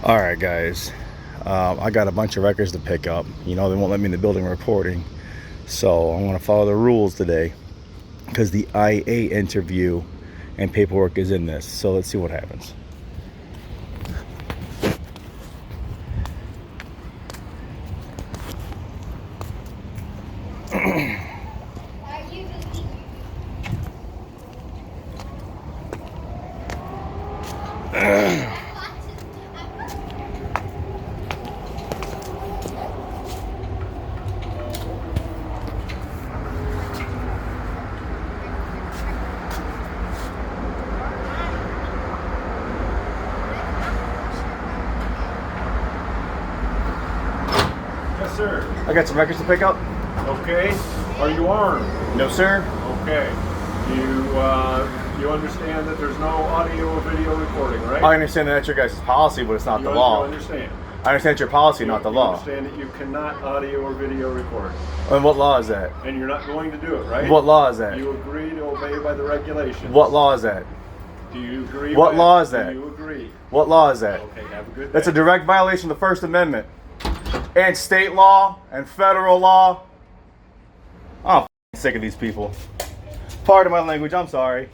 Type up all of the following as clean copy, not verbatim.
All right, guys. I got a bunch of records to pick up. You know, they won't let me in the building recording. So I'm going to follow the rules today because the IA interview and paperwork is in this. So let's see what happens. Yes, sir. I got some records to pick up. Okay. Are you armed? No, sir. Okay. You understand that there's no audio or video recording, right? I understand that that's your guys' policy, but it's not the law. You understand? I understand it's your policy, not the You law. understand that you cannot audio or video record. And what law is that? And you're not going to do it, right? What law is that? You agree to obey by the regulations. What law is that? Do you agree? What law is that? Do you agree? What law is that? Okay, have a good day. That's a direct violation of the First Amendment and state law and federal law. I'm sick of these people. Pardon my language, I'm sorry.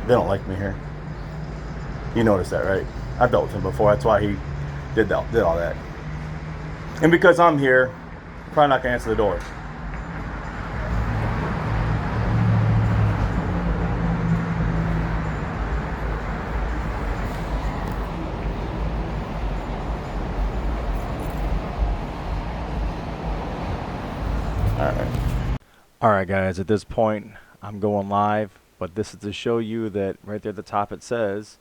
They don't like me here. You noticed that, right? I've dealt with him before. That's why he did all that. And because I'm here, probably not gonna answer the door. All right, guys. At this point, I'm going live, but this is to show you that right there at the top it says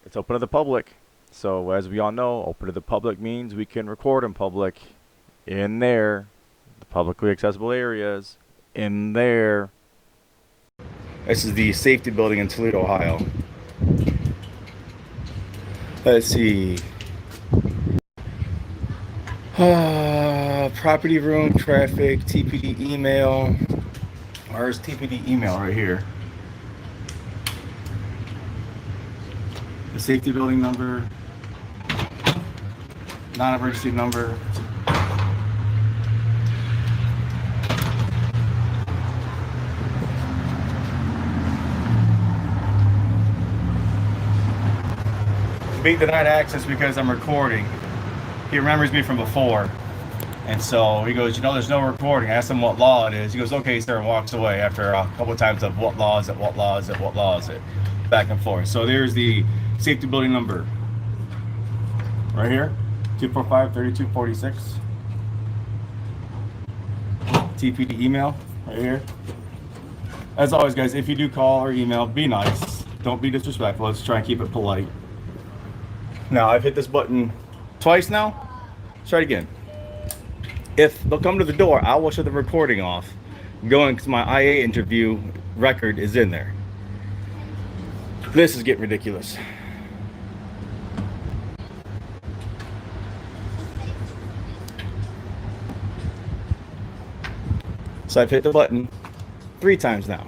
it's open to the public. So as we all know, open to the public means we can record in public in there, the publicly accessible areas in there. This is the safety building in Toledo, Ohio. Let's see. Property room, traffic, TPD email. Where's TPD email right here? The safety building number, non-emergency number. Being denied access because I'm recording. He remembers me from before. And so he goes, you know, there's no recording. I asked him what law it is. He goes, okay, sir, and walks away after a couple of times of what law is it, what law is it, what law is it, back and forth. So there's the safety building number right here, 245-3246. TPD email right here. As always, guys, if you do call or email, be nice. Don't be disrespectful. Let's try and keep it polite. Now, I've hit this button twice now. Let's try it again. If they'll come to the door, I will shut the recording off. Going to my IA interview record is in there. This is getting ridiculous. So I've hit the button 3 times now.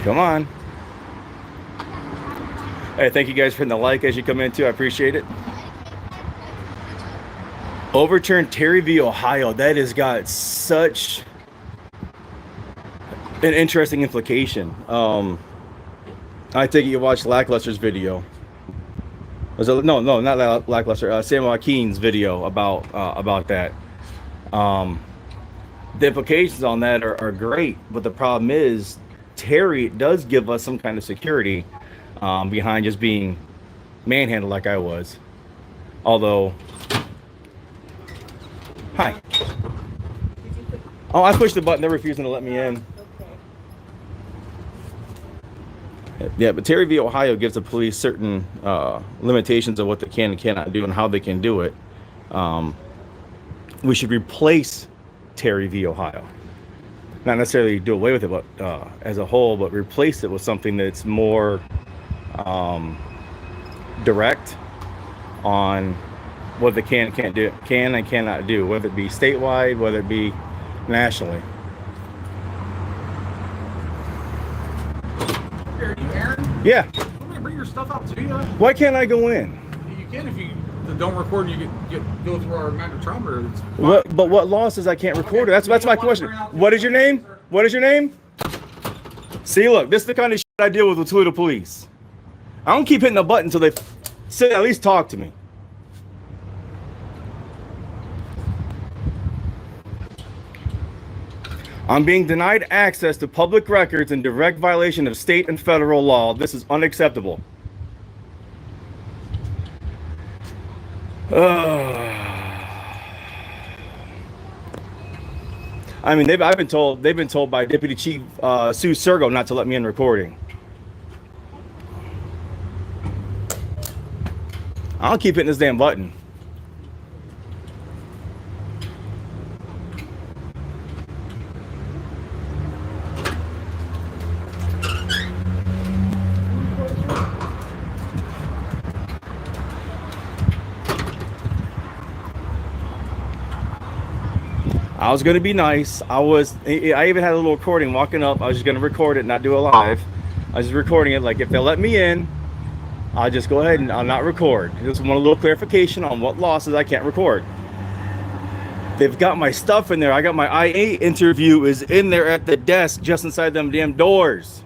Come on. Hey, thank you guys for the like as you come in too. I appreciate it. Overturned Terry v. Ohio. That has got such an interesting implication. I think you watched Lackluster's video. Was it, no, not Lackluster. Sam Joaquin's video about that. The implications on that are great, but the problem is Terry does give us some kind of security behind just being manhandled like I was. Although, hi. Oh, I pushed the button. They're refusing to let me in. Yeah, but Terry v. Ohio gives the police certain limitations of what they can and cannot do and how they can do it. We should replace Terry v. Ohio. not necessarily do away with it, but as a whole, but replace it with something that's more direct on what they can and cannot do, whether it be statewide, whether it be nationally. Here, you Aaron? Yeah. I'm gonna bring your stuff out to you. Why can't I go in? You can if you don't record. You go through our magnetometer. But what law says I can't record it? That's my question. What is your name? What is your name? See, look, this is the kind of shit I deal with Toledo police. I don't keep hitting the button until they say at least talk to me. I'm being denied access to public records in direct violation of state and federal law. This is unacceptable. I mean, they've been told by Deputy Chief Sue Sergo not to let me in recording. I'll keep hitting this damn button. I was gonna be nice. I even had a little recording walking up. I was just gonna record it, not do it live. I was just recording it. Like, if they let me in, I'll just go ahead and I'll not record. Just want a little clarification on what losses I can't record. They've got my stuff in there. I got my IA interview is in there at the desk, just inside them damn doors.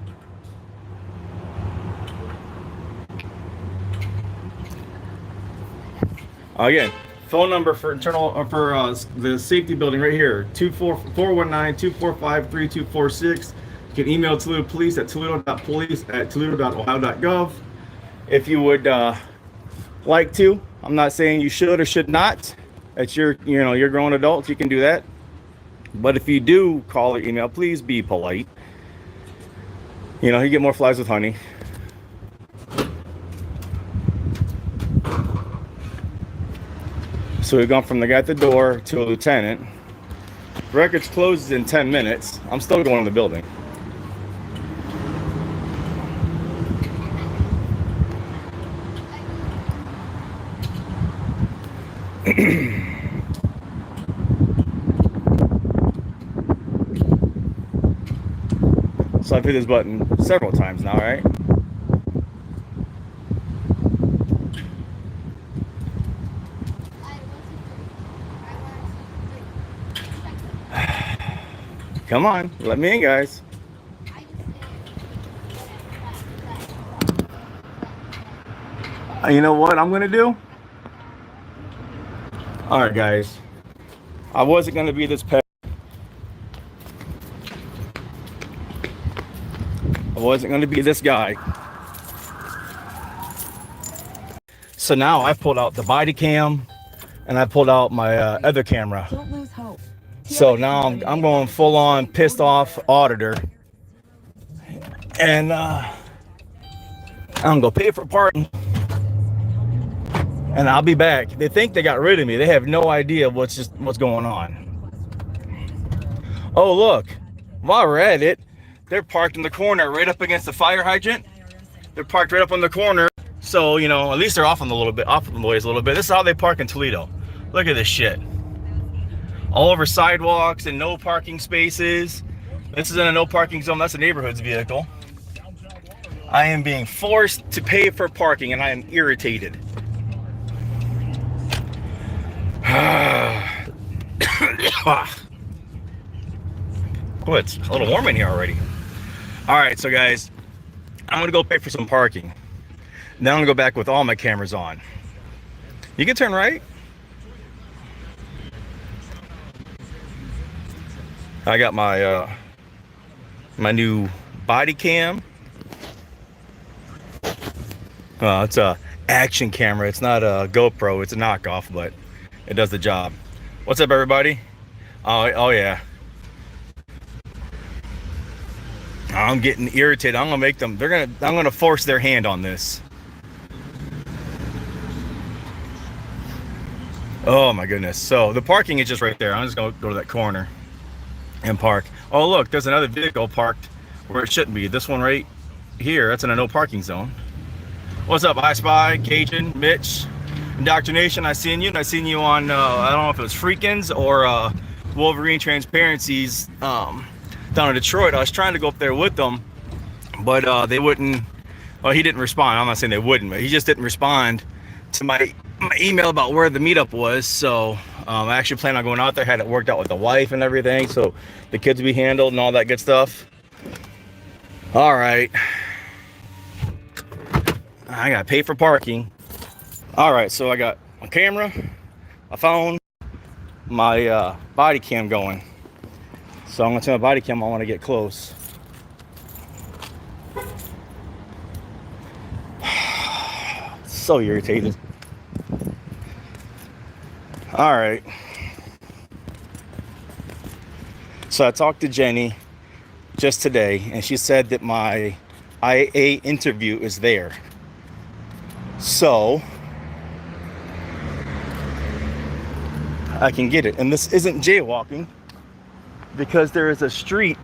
Again, phone number for the safety building right here, 419-245-3246. You can email Toledo Police at toledo.police@toledo.ohio.gov. If you would like to, I'm not saying you should or should not. It's you're grown adults, you can do that. But if you do call or email, please be polite. You get more flies with honey. So we've gone from the guy at the door to a lieutenant. Records closes in 10 minutes. I'm still going in the building. So I've hit this button several times now, right? Come on, let me in, guys. You know what I'm gonna do? All right, guys. I wasn't gonna be this pet. I wasn't gonna be this guy. So now I pulled out the body cam, and I pulled out my other camera. Don't lose hope. So now I'm going full on pissed off auditor, and I'm gonna pay for parking, and I'll be back. They think they got rid of me. They have no idea what's going on. Oh, look, while we're at it, they're parked in the corner right up against the fire hydrant. They're parked right up on the corner, so at least they're off the ways a little bit. This is how they park in Toledo. Look at this shit. All over sidewalks and no parking spaces. This is in a no parking zone. That's a neighborhood's vehicle. I am being forced to pay for parking, and I am irritated. Oh, it's a little warm in here already. All right, so guys, I'm gonna go pay for some parking. Then I'm gonna go back with all my cameras on. You can turn right. I got my my new body cam. It's a action camera. It's not a GoPro. It's a knockoff, but it does the job. What's up, everybody? Oh yeah. I'm getting irritated. I'm gonna make them. I'm gonna force their hand on this. Oh my goodness. So the parking is just right there. I'm just gonna go to that corner. and park. Oh look, there's another vehicle parked where it shouldn't be. This one right here, that's in a no parking zone. What's up, I Spy, Cajun, Mitch, Indoctrination? I seen you on I don't know if it was Freakins or Wolverine Transparencies down in Detroit. I was trying to go up there with them, but they wouldn't. Well, he didn't respond. I'm not saying they wouldn't, but he just didn't respond to my email about where the meetup was. So I actually plan on going out there. Had it worked out with the wife and everything, so the kids would be handled and all that good stuff. All right, I gotta pay for parking. All right, so I got my camera, my phone, my body cam going. So I'm gonna turn my body cam. I want to get close. So irritated. All right. So I talked to Jenny just today, and she said that my IA interview is there. So I can get it. And this isn't jaywalking, because there is a street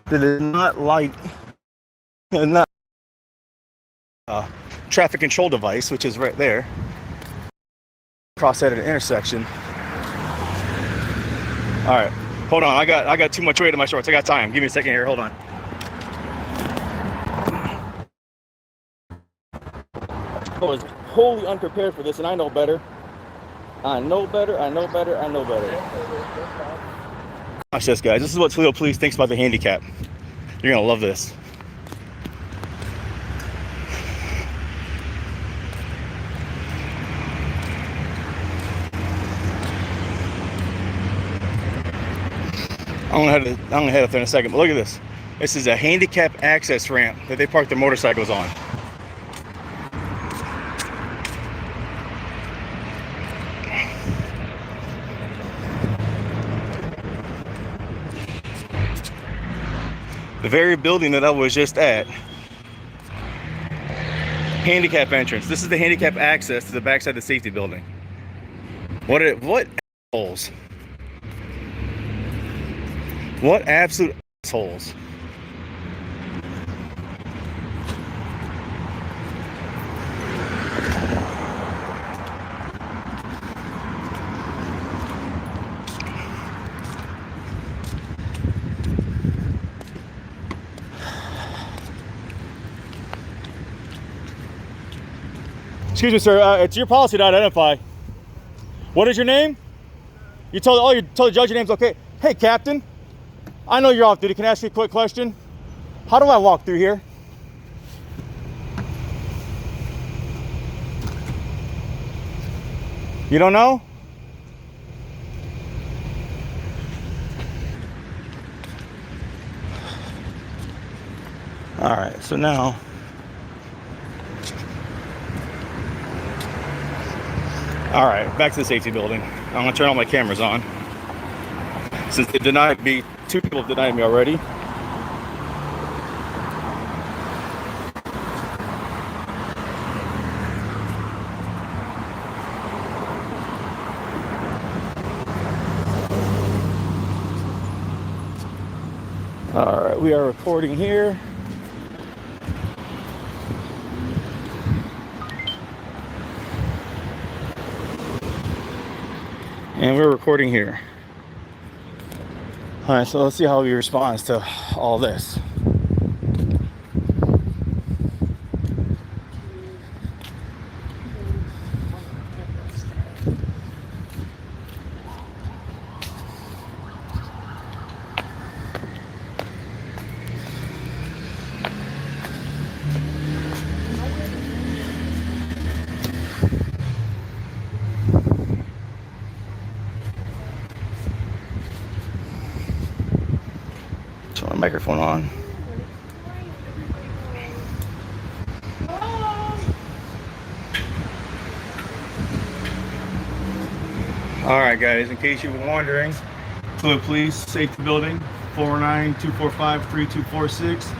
that is not like not traffic control device, which is right there. Cross at an intersection. All right, hold on. I got too much weight in my shorts. I got time. Give me a second here. Hold on. I was wholly unprepared for this, and I know better. I know better. Watch this, guys. This is what Toledo Police thinks about the handicap. You're gonna love this. I'm gonna head up there in a second, but look at this. This is a handicap access ramp that they park their motorcycles on. The very building that I was just at. Handicap entrance. This is the handicap access to the backside of the safety building. What assholes? What absolute assholes? Excuse me, sir. It's your policy to identify. What is your name? You told the judge your name's okay. Hey, Captain. I know you're off duty. Can I ask you a quick question? How do I walk through here? You don't know? All right, so now. All right, back to the safety building. I'm gonna turn all my cameras on. Since they denied me, two people have denied me already. All right, we are recording here. And we're recording here. All right, so let's see how he responds to all this. Turn my microphone on. All right, guys, in case you were wondering, Toledo Police Safety Building, 409-245-3246.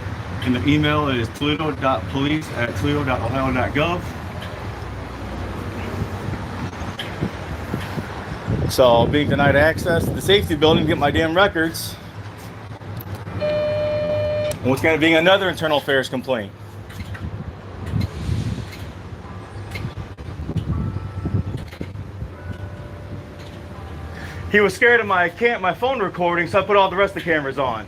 And the email is toledo.police@toledo.ohio.gov. So being denied access to the safety building to get my damn records. And what's going to be another internal affairs complaint. He was scared of my phone recording, so I put all the rest of the cameras on.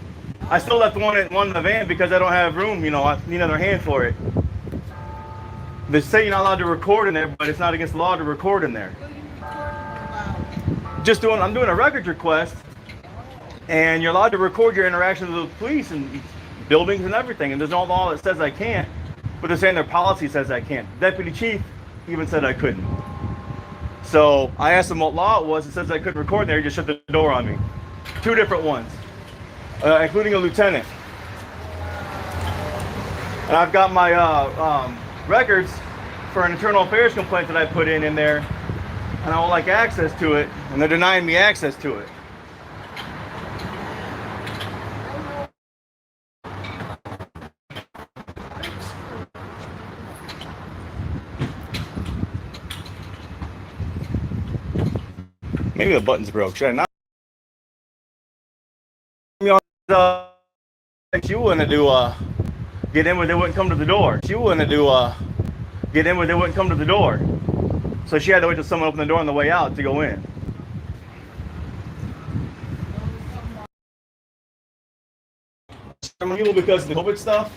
I still left one in the van because I don't have room, you know, I need another hand for it. They say you're not allowed to record in there, but it's not against the law to record in there. I'm doing a records request, and you're allowed to record your interactions with the police and buildings and everything, and there's no law that says I can't, but they're saying their policy says I can't. The deputy chief even said I couldn't. So I asked him what law it was. It says I couldn't record in there. He just shut the door on me. 2 different ones, including a lieutenant. And I've got my records for an internal affairs complaint that I put in there, and I would like access to it, and they're denying me access to it. Maybe the button's broke. Should I not? She wanted to get in where they wouldn't come to the door. She wanted to get in where they wouldn't come to the door. So she had to wait till someone opened the door on the way out to go in. Some people because of the COVID stuff,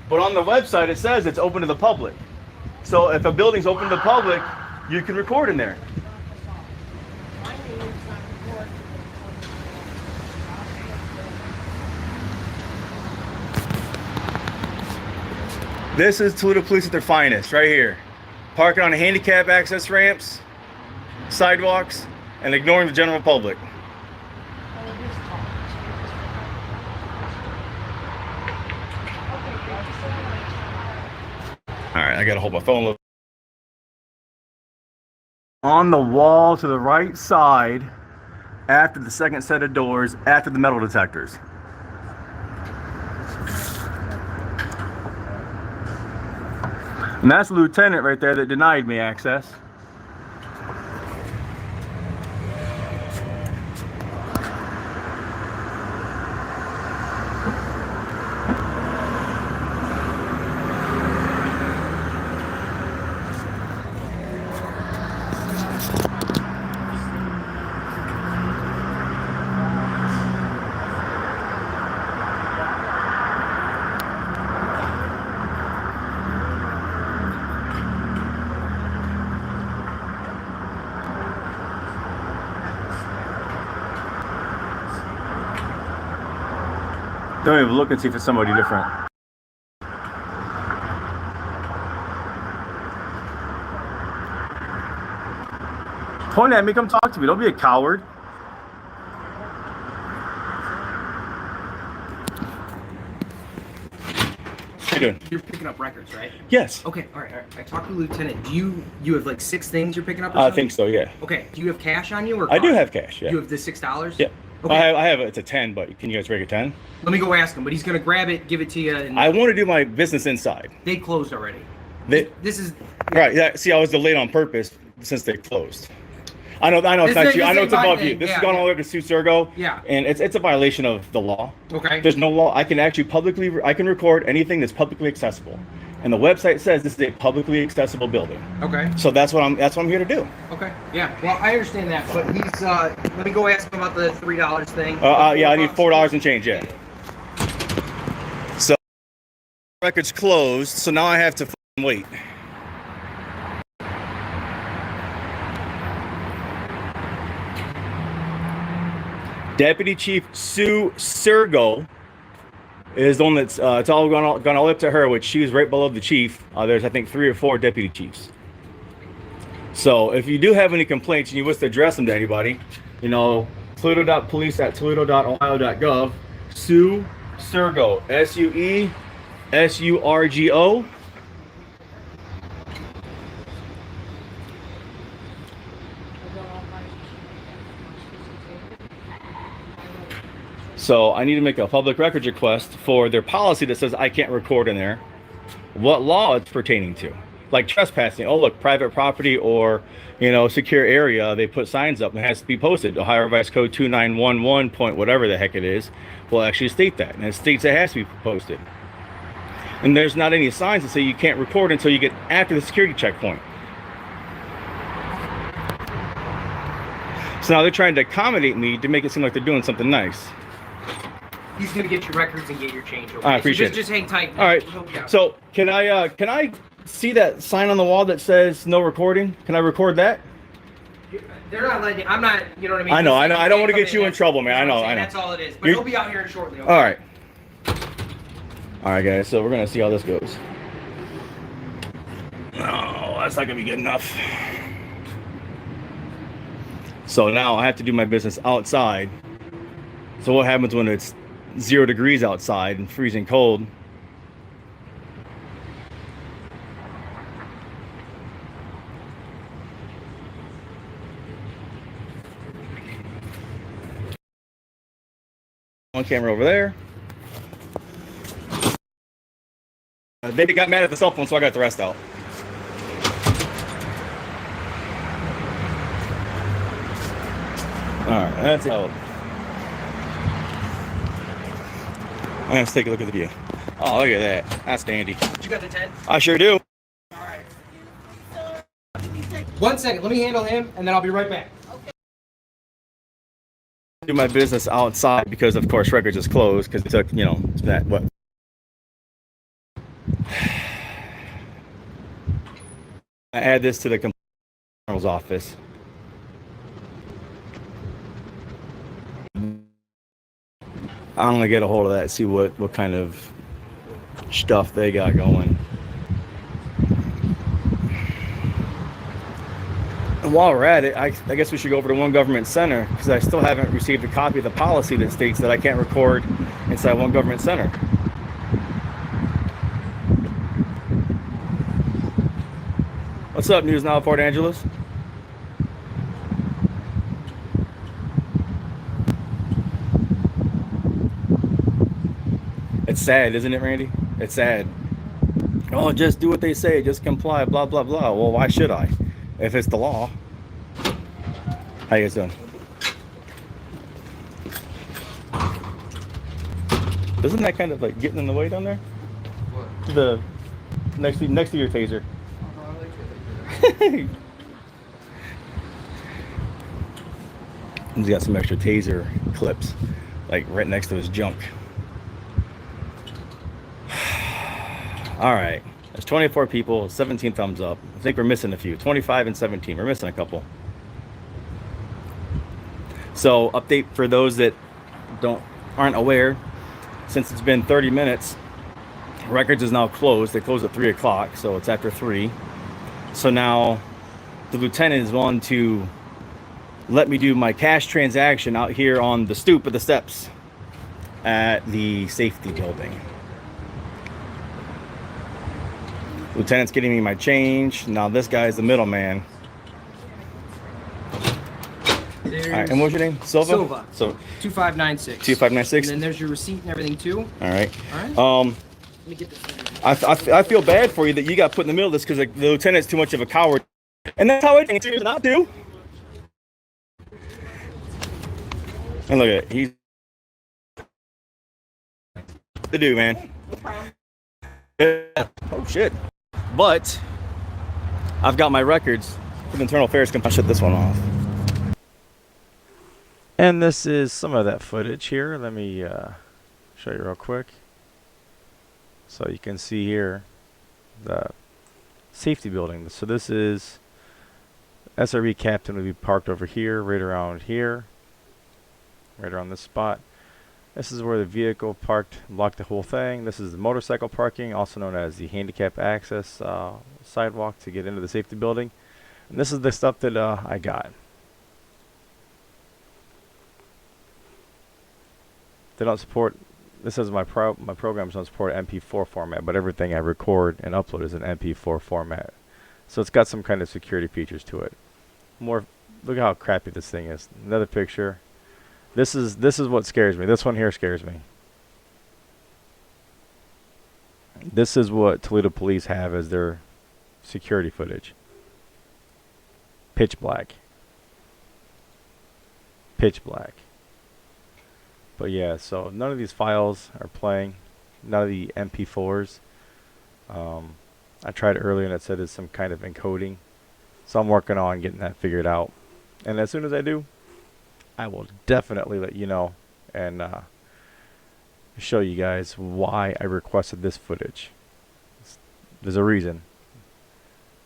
but on the website it says it's open to the public. So if a building's open to the public, you can record in there. This is Toledo Police at their finest, right here. Parking on handicap access ramps, sidewalks, and ignoring the general public. All right, I gotta hold my phone. On the wall to the right side, after the second set of doors, after the metal detectors. And that's the lieutenant right there that denied me access. Don't even look and see if it's somebody different. Point at me, come talk to me. Don't be a coward. How you doing? You're picking up records, right? Yes. Okay, all right. I talked to the lieutenant. Do you have like 6 things you're picking up? Or I something? think so, yeah. Okay. Do you have cash on you or? I do have cash, yeah. You have the $6? Yeah. Okay. I have it's a 10, but can you guys break a 10? Let me go ask him, but he's gonna grab it, give it to you. And I want to do my business inside. they closed already. This is Right. Yeah. See, I was delayed on purpose since they closed. I know it's not you. I know it's above you. This is going all the way to Sue Sergo. Yeah. And it's a violation of the law. Okay. There's no law. I can actually I can record anything that's publicly accessible. And the website says this is a publicly accessible building. Okay. So that's what I'm here to do. Okay. Yeah. Well, I understand that, but he's let me go ask him about the $3 thing. Yeah, I need $4 and change, yeah. So record's closed, so now I have to wait. Deputy Chief Sue Sergo is the one that's it's all gone all the way up to her, which she's right below the chief. There's I think 3 or 4 deputy chiefs. So if you do have any complaints and you wish to address them to anybody, you know, Toledo.police@toledo.ohio.gov. Sue Sergo, SUESURGO. So I need to make a public records request for their policy that says I can't record in there, what law it's pertaining to. like trespassing. Oh, look, private property or, you know, secure area. They put signs up and it has to be posted. Ohio Revised Code 2911 point whatever the heck it is will actually state that, and it states it has to be posted. And there's not any signs that say you can't record until you get after the security checkpoint. So now they're trying to accommodate me to make it seem like they're doing something nice. He's gonna get your records and get your change. Okay? I appreciate so just hang tight. All right. So can I see that sign on the wall that says no recording? Can I record that? They're not letting. I'm not. You know what I mean? I know. I don't want to get you in trouble, man. I know. That's all it is. But he'll be out here shortly. Okay? All right. All right, guys. So we're gonna see how this goes. No, that's not gonna be good enough. So now I have to do my business outside. So what happens when it's 0 degrees outside and freezing cold? One camera over there. They got mad at the cell phone, so I got the rest out. All right, that's out. I'm gonna take a look at the view. Oh, look at that. That's dandy. You got the 10? I sure do. All right. 1 second. Let me handle him, and then I'll be right back. Do my business outside because, of course, records is closed because it took, you know, that what. I add this to the compliance office. I'm gonna get a hold of that, see what kind of stuff they got going. And while we're at it, I guess we should go over to One Government Center because I still haven't received a copy of the policy that states that I can't record inside One Government Center. What's up, News Now, Port Angeles? It's sad, isn't it, Randy? It's sad. Oh, just do what they say. Just comply, blah, blah, blah. Well, why should I? If it's the law. How you guys doing? Isn't that kind of like getting in the way down there? What? The next to your taser. He's got some extra taser clips, like right next to his junk. All right, there's 24 people, 17 thumbs up. I think we're missing a few. 25 and 17. We're missing a couple. So, update for those that aren't aware. Since it's been 30 minutes, records is now closed. They close at 3 o'clock, so it's after 3. So now the lieutenant is willing to let me do my cash transaction out here on the stoop of the steps at the safety building. Lieutenant's getting me my change. Now this guy's the middleman. All right, and what's your name? Silva? Silva. So 2596. 2596. And then there's your receipt and everything too. All right. All right. Let me get this. I feel bad for you that you got put in the middle of this because the lieutenant's too much of a coward, and that's how I think it's not to. And look at it, he's the dude, man. Oh shit! But I've got my records from Internal Affairs. I'll shut this one off. And this is some of that footage here. Let me show you real quick. So you can see here the safety building. So this is SRE captain would be parked over here, right around here, right around this spot. This is where the vehicle parked, blocked the whole thing. This is the motorcycle parking, also known as the handicap access sidewalk to get into the safety building. And this is the stuff that I got. They don't support. This says my programs don't support MP4 format, but everything I record and upload is in MP4 format. So it's got some kind of security features to it. Look at how crappy this thing is. Another picture. This is what scares me. This one here scares me. This is what Toledo police have as their security footage. Pitch black. Pitch black. But yeah, so none of these files are playing. None of the MP4s. I tried earlier and it said there's some kind of encoding. So I'm working on getting that figured out. And as soon as I do, I will definitely let you know and show you guys why I requested this footage. There's a reason.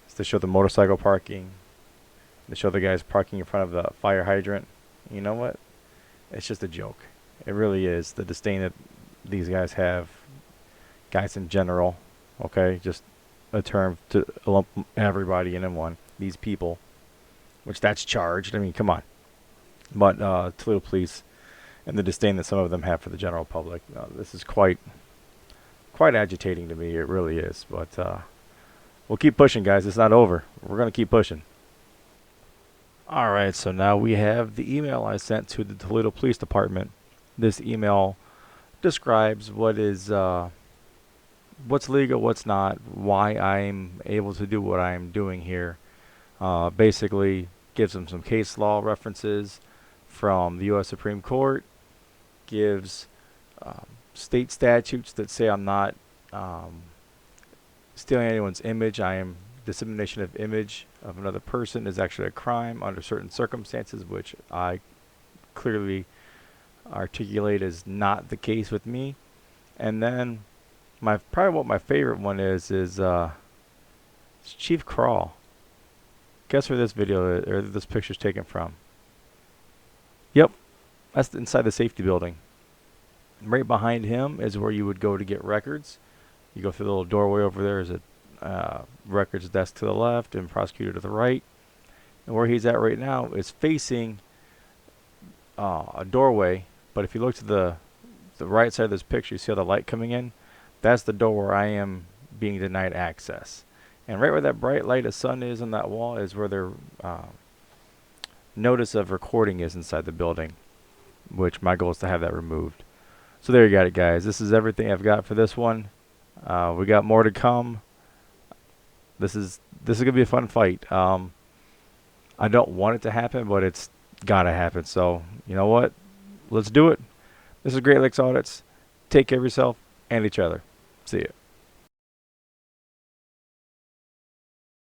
It's to show the motorcycle parking, to show the guys parking in front of the fire hydrant. You know what? It's just a joke. It really is. The disdain that these guys have, guys in general, okay? Just a term to lump everybody in one. These people, which that's charged. I mean, come on. But Toledo police and the disdain that some of them have for the general public. This is quite agitating to me. It really is. But we'll keep pushing, guys. It's not over. We're going to keep pushing. All right, so now we have the email I sent to the Toledo Police Department. This email describes what is what's legal, what's not, why I'm able to do what I'm doing here. Basically gives them some case law references from the U.S. Supreme Court, gives state statutes that say I'm not stealing anyone's image. I am dissemination of image of another person is actually a crime under certain circumstances, which I clearly articulate is not the case with me. And then probably what my favorite one is it's Chief Kral. Guess where this video or this picture's taken from? Yep, that's inside the safety building. Right behind him is where you would go to get records. You go through the little doorway over there. There's a records desk to the left and prosecutor to the right. And where he's at right now is facing a doorway. But if you look to the right side of this picture, you see all the light coming in. That's the door where I am being denied access. And right where that bright light of sun is on that wall is where their notice of recording is inside the building, which my goal is to have that removed. So there you got it, guys. This is everything I've got for this one. We got more to come. This is gonna be a fun fight. I don't want it to happen, but it's gotta happen. So you know what? Let's do it. This is Great Lakes Audits. Take care of yourself and each other. See ya.